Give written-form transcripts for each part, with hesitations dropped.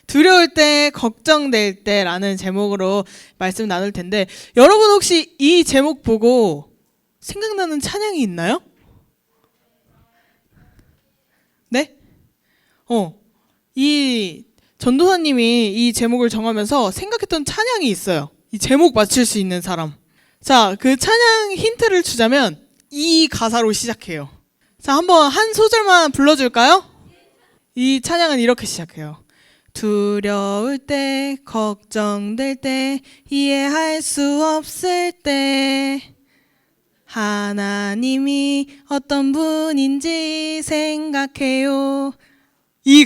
두려울 때, 걱정될 때라는 제목으로 말씀 나눌 텐데, 여러분 혹시 이 제목 보고 생각나는 찬양이 있나요? 네? 이 전도사님이 이 제목을 정하면서 생각했던 찬양이 있어요. 이 제목 맞출 수 있는 사람. 자, 그 찬양 힌트를 주자면 이 가사로 시작해요. 자, 한번 한 소절만 불러줄까요? 이 찬양은 이렇게 시작해요. 두려울 때, 걱정될 때, 이해할 수 없을 때, 하나님이 어떤 분인지 생각해요. 이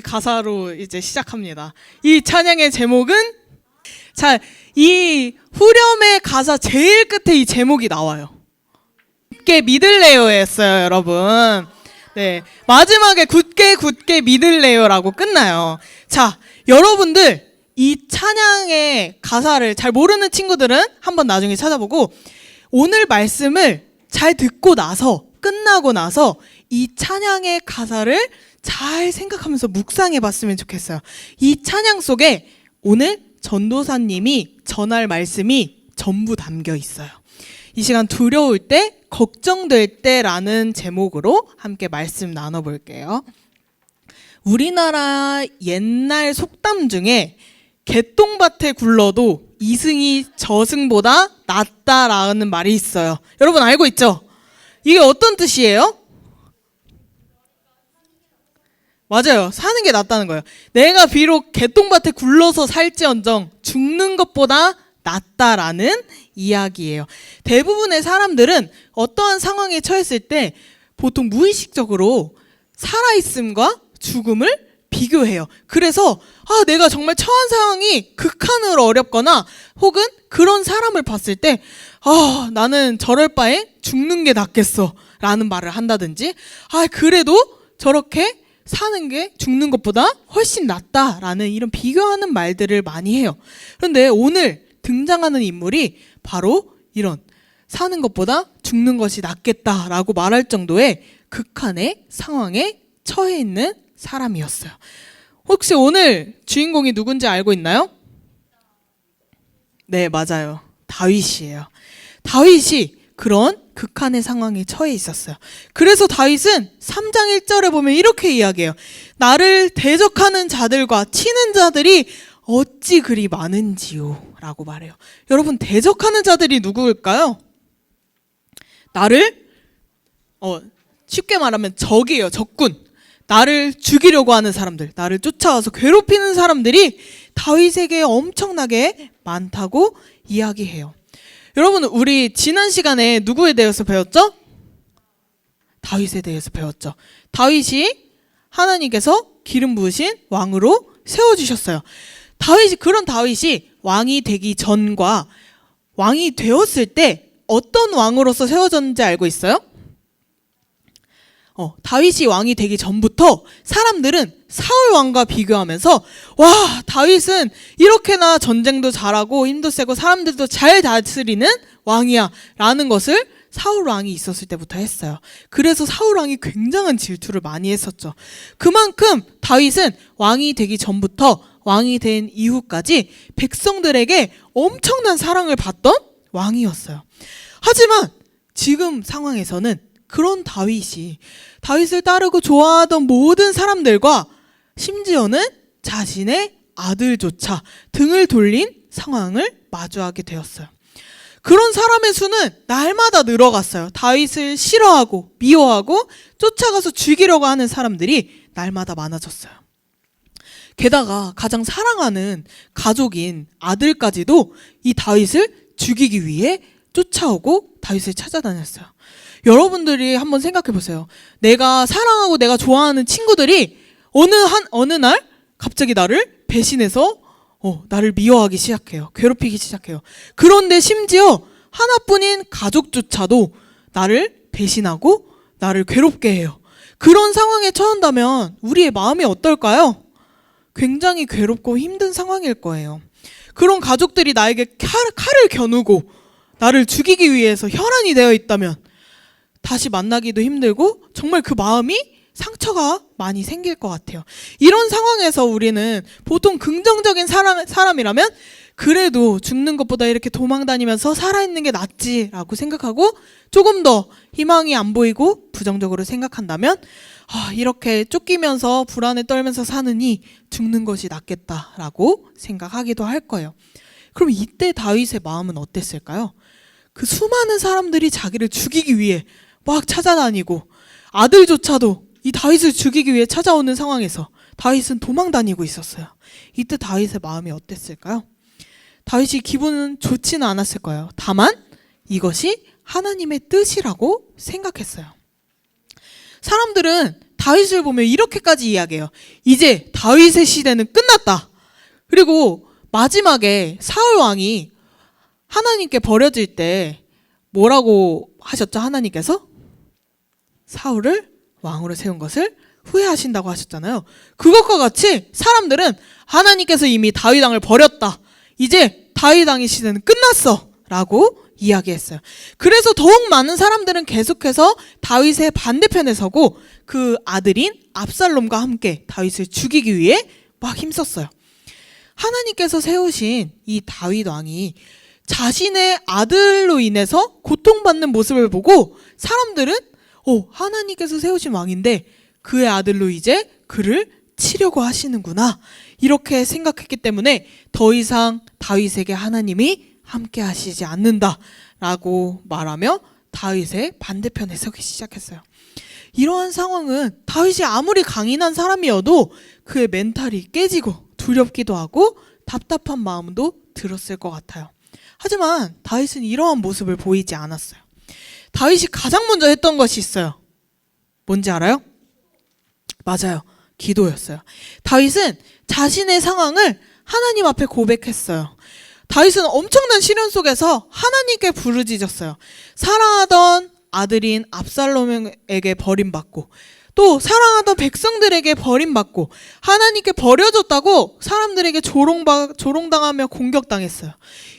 가사로 이제 시작합니다. 이 찬양의 제목은, 자, 이 후렴의 가사 제일 끝에 이 제목이 나와요. 굳게 믿을래요였어요, 여러분. 네, 마지막에 굳게 믿을래요라고 끝나요. 자, 여러분들 이 찬양의 가사를 잘 모르는 친구들은 한번 나중에 찾아보고 오늘 말씀을 잘 듣고 나서 끝나고 나서 이 찬양의 가사를 잘 생각하면서 묵상해 봤으면 좋겠어요. 이 찬양 속에 오늘 전도사님이 전할 말씀이 전부 담겨 있어요. 이 시간 두려울 때, 걱정될 때라는 제목으로 함께 말씀 나눠볼게요. 우리나라 옛날 속담 중에 개똥밭에 굴러도 이승이 저승보다 낫다라는 말이 있어요. 여러분 알고 있죠? 이게 어떤 뜻이에요? 맞아요. 사는 게 낫다는 거예요. 내가 비록 개똥밭에 굴러서 살지언정 죽는 것보다 낫다라는 이야기예요. 대부분의 사람들은 어떠한 상황에 처했을 때 보통 무의식적으로 살아있음과 죽음을 비교해요. 그래서 내가 정말 처한 상황이 극한으로 어렵거나 혹은 그런 사람을 봤을 때 나는 저럴 바에 죽는 게 낫겠어 라는 말을 한다든지 그래도 저렇게 사는 게 죽는 것보다 훨씬 낫다라는 이런 비교하는 말들을 많이 해요. 그런데 오늘 등장하는 인물이 바로 이런 사는 것보다 죽는 것이 낫겠다라고 말할 정도의 극한의 상황에 처해 있는 사람이었어요. 혹시 오늘 주인공이 누군지 알고 있나요? 네, 맞아요. 다윗이에요. 다윗이 그런 극한의 상황에 처해 있었어요. 그래서 다윗은 3장 1절에 보면 이렇게 이야기해요. 나를 대적하는 자들과 치는 자들이 어찌 그리 많은지요 라고 말해요. 여러분, 대적하는 자들이 누구일까요? 나를 쉽게 말하면 적이에요. 적군. 나를 죽이려고 하는 사람들, 나를 쫓아와서 괴롭히는 사람들이 다윗에게 엄청나게 많다고 이야기해요. 여러분, 우리 지난 시간에 누구에 대해서 배웠죠? 다윗에 대해서 배웠죠. 다윗이 하나님께서 기름 부으신 왕으로 세워주셨어요. 그런 다윗이 왕이 되기 전과 왕이 되었을 때 어떤 왕으로서 세워졌는지 알고 있어요? 다윗이 왕이 되기 전부터 사람들은 사울 왕과 비교하면서 와, 다윗은 이렇게나 전쟁도 잘하고 힘도 세고 사람들도 잘 다스리는 왕이야 라는 것을 사울 왕이 있었을 때부터 했어요. 그래서 사울 왕이 굉장한 질투를 많이 했었죠. 그만큼 다윗은 왕이 되기 전부터 왕이 된 이후까지 백성들에게 엄청난 사랑을 받던 왕이었어요. 하지만 지금 상황에서는 그런 다윗을 따르고 좋아하던 모든 사람들과 심지어는 자신의 아들조차 등을 돌린 상황을 마주하게 되었어요. 그런 사람의 수는 날마다 늘어갔어요. 다윗을 싫어하고 미워하고 쫓아가서 죽이려고 하는 사람들이 날마다 많아졌어요. 게다가 가장 사랑하는 가족인 아들까지도 이 다윗을 죽이기 위해 쫓아오고 다윗을 찾아다녔어요. 여러분들이 한번 생각해 보세요. 내가 사랑하고 내가 좋아하는 친구들이 어느 날 갑자기 나를 배신해서 나를 미워하기 시작해요. 괴롭히기 시작해요. 그런데 심지어 하나뿐인 가족조차도 나를 배신하고 나를 괴롭게 해요. 그런 상황에 처한다면 우리의 마음이 어떨까요? 굉장히 괴롭고 힘든 상황일 거예요. 그런 가족들이 나에게 칼을 겨누고 나를 죽이기 위해서 혈안이 되어 있다면 다시 만나기도 힘들고 정말 그 마음이 상처가 많이 생길 것 같아요. 이런 상황에서 우리는 보통 긍정적인 사람이라면 그래도 죽는 것보다 이렇게 도망다니면서 살아있는 게 낫지라고 생각하고 조금 더 희망이 안 보이고 부정적으로 생각한다면 이렇게 쫓기면서 불안에 떨면서 사느니 죽는 것이 낫겠다라고 생각하기도 할 거예요. 그럼 이때 다윗의 마음은 어땠을까요? 그 수많은 사람들이 자기를 죽이기 위해 막 찾아다니고 아들조차도 이 다윗을 죽이기 위해 찾아오는 상황에서 다윗은 도망다니고 있었어요. 이때 다윗의 마음이 어땠을까요? 다윗이 기분은 좋지는 않았을 거예요. 다만 이것이 하나님의 뜻이라고 생각했어요. 사람들은 다윗을 보면 이렇게까지 이야기해요. 이제 다윗의 시대는 끝났다. 그리고 마지막에 사울 왕이 하나님께 버려질 때 뭐라고 하셨죠? 하나님께서 사울을 왕으로 세운 것을 후회하신다고 하셨잖아요. 그것과 같이 사람들은 하나님께서 이미 다윗 왕을 버렸다. 이제 다윗 왕의 시대는 끝났어. 라고 이야기했어요. 그래서 더욱 많은 사람들은 계속해서 다윗의 반대편에 서고 그 아들인 압살롬과 함께 다윗을 죽이기 위해 막 힘썼어요. 하나님께서 세우신 이 다윗 왕이 자신의 아들로 인해서 고통받는 모습을 보고 사람들은 하나님께서 세우신 왕인데 그의 아들로 이제 그를 치려고 하시는구나 이렇게 생각했기 때문에 더 이상 다윗에게 하나님이 함께 하시지 않는다라고 말하며 다윗의 반대편에 서기 시작했어요. 이러한 상황은 다윗이 아무리 강인한 사람이어도 그의 멘탈이 깨지고 두렵기도 하고 답답한 마음도 들었을 것 같아요. 하지만 다윗은 이러한 모습을 보이지 않았어요. 다윗이 가장 먼저 했던 것이 있어요. 뭔지 알아요? 맞아요. 기도였어요. 다윗은 자신의 상황을 하나님 앞에 고백했어요. 다윗은 엄청난 시련 속에서 하나님께 부르짖었어요. 사랑하던 아들인 압살롬에게 버림받고 또 사랑하던 백성들에게 버림받고 하나님께 버려졌다고 사람들에게 조롱당하며 공격당했어요.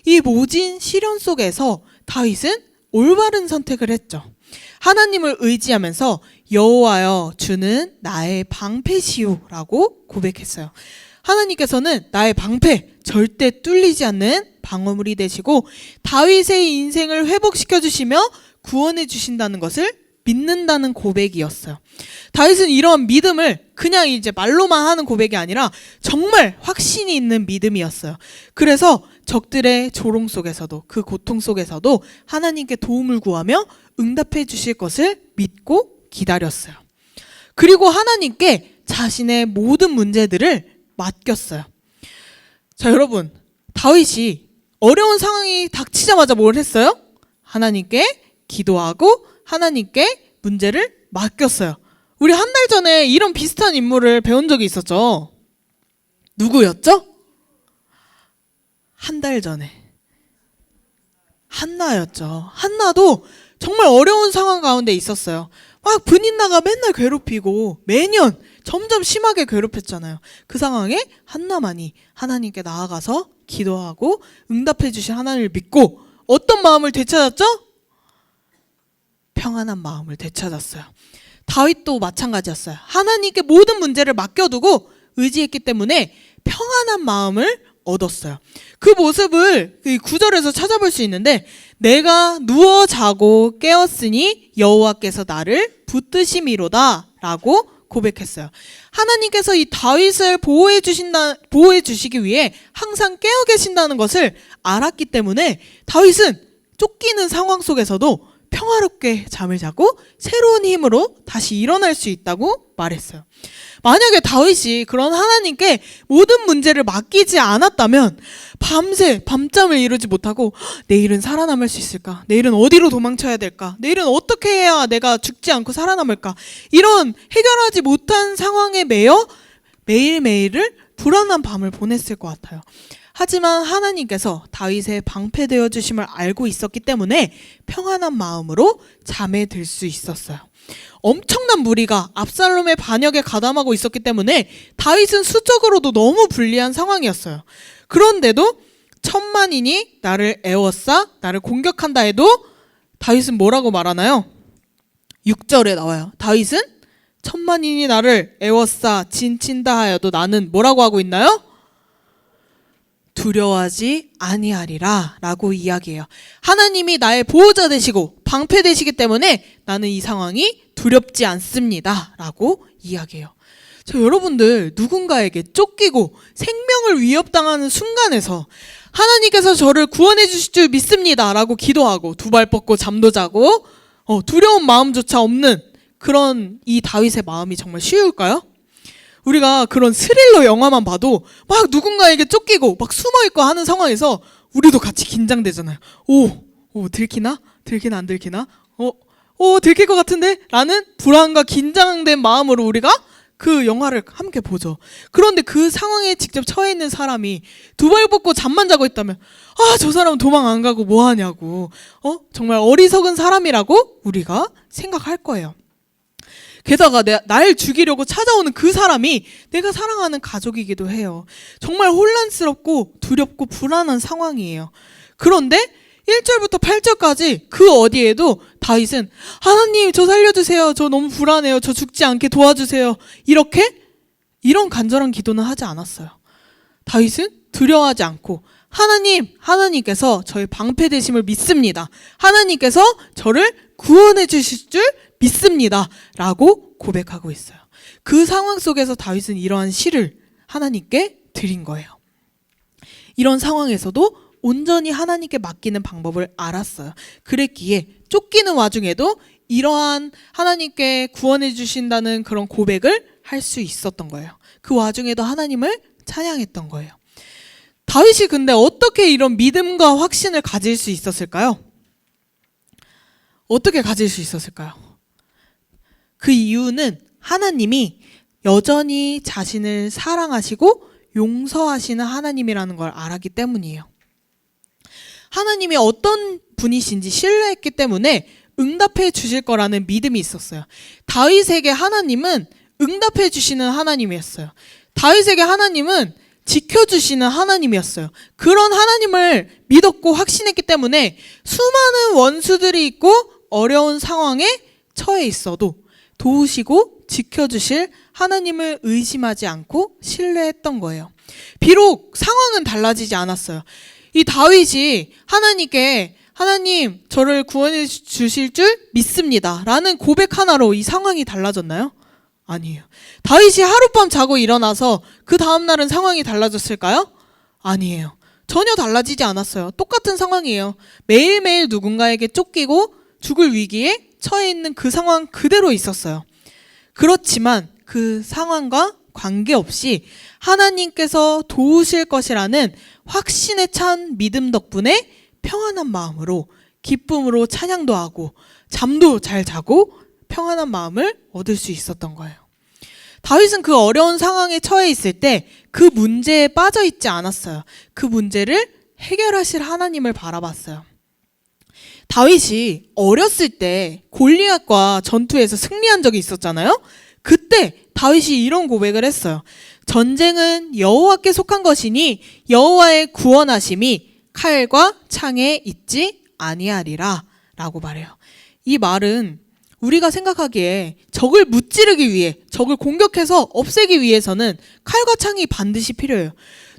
이 모진 시련 속에서 다윗은 올바른 선택을 했죠. 하나님을 의지하면서 여호와여 주는 나의 방패시오라고 고백했어요. 하나님께서는 나의 방패, 절대 뚫리지 않는 방어물이 되시고 다윗의 인생을 회복시켜 주시며 구원해 주신다는 것을 믿는다는 고백이었어요. 다윗은 이러한 믿음을 그냥 이제 말로만 하는 고백이 아니라 정말 확신이 있는 믿음이었어요. 그래서 적들의 조롱 속에서도 그 고통 속에서도 하나님께 도움을 구하며 응답해 주실 것을 믿고 기다렸어요. 그리고 하나님께 자신의 모든 문제들을 맡겼어요. 자, 여러분, 다윗이 어려운 상황이 닥치자마자 뭘 했어요? 하나님께 기도하고 하나님께 문제를 맡겼어요. 우리 한 달 전에 이런 비슷한 인물을 배운 적이 있었죠. 누구였죠? 한 달 전에 한나였죠. 한나도 정말 어려운 상황 가운데 있었어요. 막 분인나가 맨날 괴롭히고 매년 점점 심하게 괴롭혔잖아요. 그 상황에 한나만이 하나님께 나아가서 기도하고 응답해 주신 하나님을 믿고 어떤 마음을 되찾았죠? 평안한 마음을 되찾았어요. 다윗도 마찬가지였어요. 하나님께 모든 문제를 맡겨두고 의지했기 때문에 평안한 마음을 얻었어요. 그 모습을 그 9절에서 찾아볼 수 있는데 내가 누워 자고 깨었으니 여호와께서 나를 붙드심이로다 라고 고백했어요. 하나님께서 이 다윗을 보호해 주시기 위해 항상 깨어 계신다는 것을 알았기 때문에 다윗은 쫓기는 상황 속에서도 평화롭게 잠을 자고 새로운 힘으로 다시 일어날 수 있다고 말했어요. 만약에 다윗이 그런 하나님께 모든 문제를 맡기지 않았다면 밤새 밤잠을 이루지 못하고 내일은 살아남을 수 있을까? 내일은 어디로 도망쳐야 될까? 내일은 어떻게 해야 내가 죽지 않고 살아남을까? 이런 해결하지 못한 상황에 매여 매일매일을 불안한 밤을 보냈을 것 같아요. 하지만 하나님께서 다윗의 방패되어 주심을 알고 있었기 때문에 평안한 마음으로 잠에 들 수 있었어요. 엄청난 무리가 압살롬의 반역에 가담하고 있었기 때문에 다윗은 수적으로도 너무 불리한 상황이었어요. 그런데도 천만인이 나를 애워싸 나를 공격한다 해도 다윗은 뭐라고 말하나요? 6절에 나와요. 다윗은 천만인이 나를 애워싸 진친다 하여도 나는 뭐라고 하고 있나요? 두려워하지 아니하리라 라고 이야기해요. 하나님이 나의 보호자 되시고 방패 되시기 때문에 나는 이 상황이 두렵지 않습니다 라고 이야기해요. 저 여러분들 누군가에게 쫓기고 생명을 위협당하는 순간에서 하나님께서 저를 구원해 주실 줄 믿습니다 라고 기도하고 두 발 뻗고 잠도 자고 두려운 마음조차 없는 그런 이 다윗의 마음이 정말 쉬울까요? 우리가 그런 스릴러 영화만 봐도 막 누군가에게 쫓기고 막 숨어있고 하는 상황에서 우리도 같이 긴장되잖아요. 들키나? 들키나 안 들키나? 들킬 것 같은데? 라는 불안과 긴장된 마음으로 우리가 그 영화를 함께 보죠. 그런데 그 상황에 직접 처해 있는 사람이 두 발 뻗고 잠만 자고 있다면 저 사람은 도망 안 가고 뭐 하냐고 정말 어리석은 사람이라고 우리가 생각할 거예요. 게다가 날 죽이려고 찾아오는 그 사람이 내가 사랑하는 가족이기도 해요. 정말 혼란스럽고 두렵고 불안한 상황이에요. 그런데 1절부터 8절까지 그 어디에도 다윗은 하나님 저 살려주세요. 저 너무 불안해요. 저 죽지 않게 도와주세요. 이런 간절한 기도는 하지 않았어요. 다윗은 두려워하지 않고 하나님께서 저의 방패 되심을 믿습니다. 하나님께서 저를 구원해 주실 줄 믿습니다 라고 고백하고 있어요. 그 상황 속에서 다윗은 이러한 시를 하나님께 드린 거예요. 이런 상황에서도 온전히 하나님께 맡기는 방법을 알았어요. 그랬기에 쫓기는 와중에도 이러한 하나님께 구원해 주신다는 그런 고백을 할 수 있었던 거예요. 그 와중에도 하나님을 찬양했던 거예요. 다윗이 근데 어떻게 이런 믿음과 확신을 가질 수 있었을까요? 어떻게 가질 수 있었을까요? 그 이유는 하나님이 여전히 자신을 사랑하시고 용서하시는 하나님이라는 걸 알았기 때문이에요. 하나님이 어떤 분이신지 신뢰했기 때문에 응답해 주실 거라는 믿음이 있었어요. 다윗에게 하나님은 응답해 주시는 하나님이었어요. 다윗에게 하나님은 지켜주시는 하나님이었어요. 그런 하나님을 믿었고 확신했기 때문에 수많은 원수들이 있고 어려운 상황에 처해 있어도 도우시고 지켜주실 하나님을 의심하지 않고 신뢰했던 거예요. 비록 상황은 달라지지 않았어요. 이 다윗이 하나님께 하나님 저를 구원해 주실 줄 믿습니다 라는 고백 하나로 이 상황이 달라졌나요? 아니에요. 다윗이 하룻밤 자고 일어나서 그 다음날은 상황이 달라졌을까요? 아니에요. 전혀 달라지지 않았어요. 똑같은 상황이에요. 매일매일 누군가에게 쫓기고 죽을 위기에 처해 있는 그 상황 그대로 있었어요. 그렇지만 그 상황과 관계없이 하나님께서 도우실 것이라는 확신에 찬 믿음 덕분에 평안한 마음으로 기쁨으로 찬양도 하고 잠도 잘 자고 평안한 마음을 얻을 수 있었던 거예요. 다윗은 그 어려운 상황에 처해 있을 때 그 문제에 빠져 있지 않았어요. 그 문제를 해결하실 하나님을 바라봤어요. 다윗이 어렸을 때 골리앗과 전투에서 승리한 적이 있었잖아요. 그때 다윗이 이런 고백을 했어요. 전쟁은 여호와께 속한 것이니 여호와의 구원하심이 칼과 창에 있지 아니하리라 라고 말해요. 이 말은 우리가 생각하기에 적을 무찌르기 위해, 적을 공격해서 없애기 위해서는 칼과 창이 반드시 필요해요.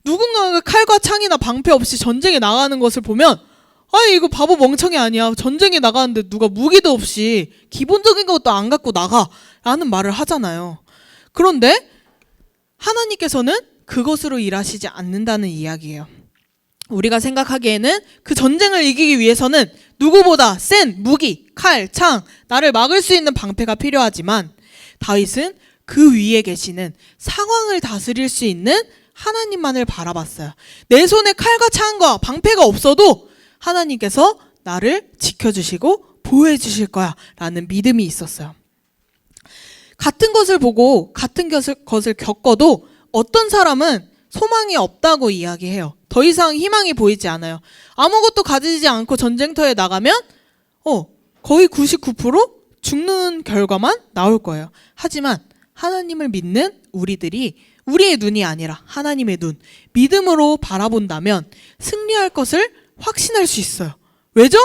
누군가가 칼과 창이나 방패 없이 전쟁에 나가는 것을 보면 이거 바보 멍청이 아니야. 전쟁에 나가는데 누가 무기도 없이 기본적인 것도 안 갖고 나가 라는 말을 하잖아요. 그런데 하나님께서는 그것으로 일하시지 않는다는 이야기예요. 우리가 생각하기에는 그 전쟁을 이기기 위해서는 누구보다 센 무기, 칼, 창, 나를 막을 수 있는 방패가 필요하지만 다윗은 그 위에 계시는 상황을 다스릴 수 있는 하나님만을 바라봤어요. 내 손에 칼과 창과 방패가 없어도 하나님께서 나를 지켜주시고 보호해 주실 거야 라는 믿음이 있었어요. 같은 것을 보고 같은 것을 겪어도 어떤 사람은 소망이 없다고 이야기해요. 더 이상 희망이 보이지 않아요. 아무것도 가지지 않고 전쟁터에 나가면 거의 99% 죽는 결과만 나올 거예요. 하지만 하나님을 믿는 우리들이 우리의 눈이 아니라 하나님의 눈, 믿음으로 바라본다면 승리할 것을 확신할 수 있어요. 왜죠?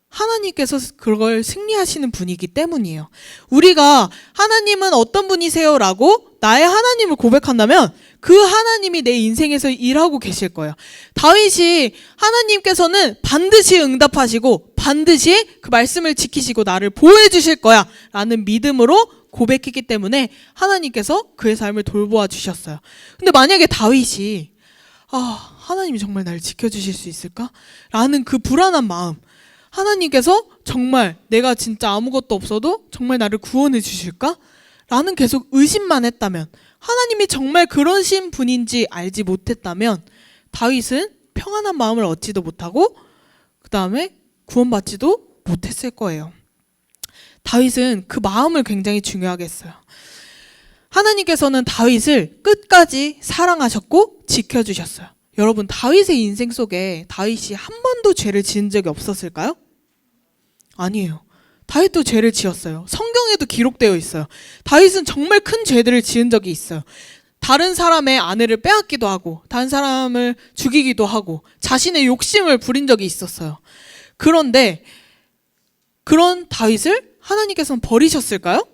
하나님께서 그걸 승리하시는 분이기 때문이에요. 우리가 하나님은 어떤 분이세요? 라고 나의 하나님을 고백한다면 그 하나님이 내 인생에서 일하고 계실 거예요. 다윗이 하나님께서는 반드시 응답하시고 반드시 그 말씀을 지키시고 나를 보호해 주실 거야 라는 믿음으로 고백했기 때문에 하나님께서 그의 삶을 돌보아 주셨어요. 근데 만약에 다윗이 하나님이 정말 나를 지켜주실 수 있을까? 라는 그 불안한 마음, 하나님께서 정말 내가 진짜 아무것도 없어도 정말 나를 구원해 주실까? 라는 계속 의심만 했다면, 하나님이 정말 그러신 분인지 알지 못했다면 다윗은 평안한 마음을 얻지도 못하고 그 다음에 구원받지도 못했을 거예요. 다윗은 그 마음을 굉장히 중요하게 했어요. 하나님께서는 다윗을 끝까지 사랑하셨고 지켜주셨어요. 여러분, 다윗의 인생 속에 다윗이 한 번도 죄를 지은 적이 없었을까요? 아니에요. 다윗도 죄를 지었어요. 성경에도 기록되어 있어요. 다윗은 정말 큰 죄들을 지은 적이 있어요. 다른 사람의 아내를 빼앗기도 하고 다른 사람을 죽이기도 하고 자신의 욕심을 부린 적이 있었어요. 그런데 그런 다윗을 하나님께서는 버리셨을까요?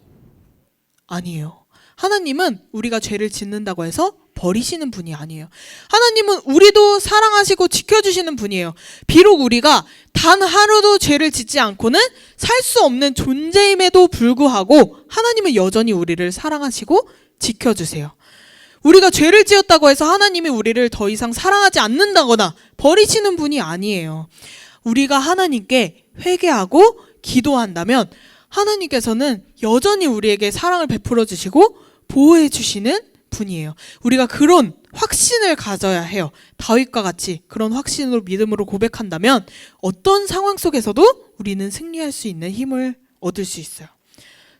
아니에요. 하나님은 우리가 죄를 짓는다고 해서 버리시는 분이 아니에요. 하나님은 우리도 사랑하시고 지켜주시는 분이에요. 비록 우리가 단 하루도 죄를 짓지 않고는 살 수 없는 존재임에도 불구하고 하나님은 여전히 우리를 사랑하시고 지켜주세요. 우리가 죄를 지었다고 해서 하나님이 우리를 더 이상 사랑하지 않는다거나 버리시는 분이 아니에요. 우리가 하나님께 회개하고 기도한다면 하나님께서는 여전히 우리에게 사랑을 베풀어 주시고 보호해 주시는 분이에요. 우리가 그런 확신을 가져야 해요. 다윗과 같이 그런 확신으로 믿음으로 고백한다면 어떤 상황 속에서도 우리는 승리할 수 있는 힘을 얻을 수 있어요.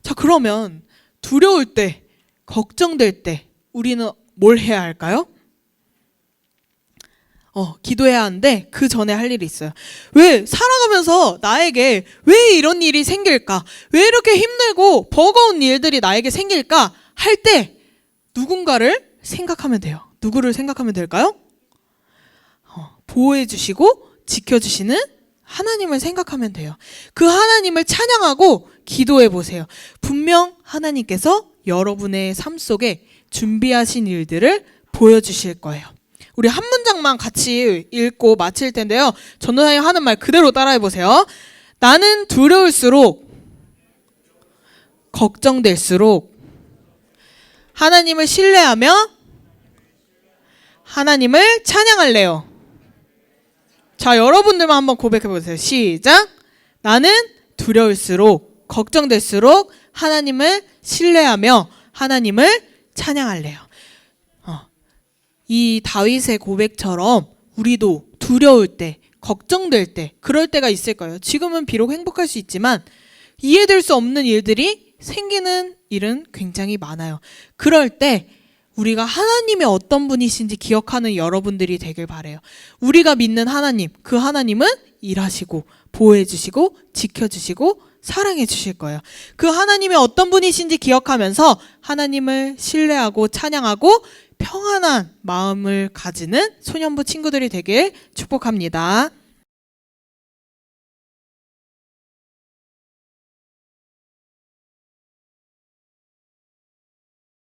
자, 그러면 두려울 때, 걱정될 때 우리는 뭘 해야 할까요? 기도해야 하는데 그 전에 할 일이 있어요. 왜 살아가면서 나에게 왜 이런 일이 생길까? 왜 이렇게 힘들고 버거운 일들이 나에게 생길까? 할 때 누군가를 생각하면 돼요. 누구를 생각하면 될까요? 보호해 주시고 지켜주시는 하나님을 생각하면 돼요. 그 하나님을 찬양하고 기도해 보세요. 분명 하나님께서 여러분의 삶 속에 준비하신 일들을 보여주실 거예요. 우리 한 문장만 같이 읽고 마칠 텐데요. 전도사님 하는 말 그대로 따라해 보세요. 나는 두려울수록 걱정될수록 하나님을 신뢰하며 하나님을 찬양할래요. 자, 여러분들만 한번 고백해 보세요. 시작. 나는 두려울수록 걱정될수록 하나님을 신뢰하며 하나님을 찬양할래요. 이 다윗의 고백처럼 우리도 두려울 때, 걱정될 때, 그럴 때가 있을 거예요. 지금은 비록 행복할 수 있지만 이해될 수 없는 일들이 생기는 일은 굉장히 많아요. 그럴 때 우리가 하나님이 어떤 분이신지 기억하는 여러분들이 되길 바라요. 우리가 믿는 하나님, 그 하나님은 일하시고 보호해 주시고 지켜주시고 사랑해 주실 거예요. 그 하나님이 어떤 분이신지 기억하면서 하나님을 신뢰하고 찬양하고 평안한 마음을 가지는 소년부 친구들이 되길 축복합니다.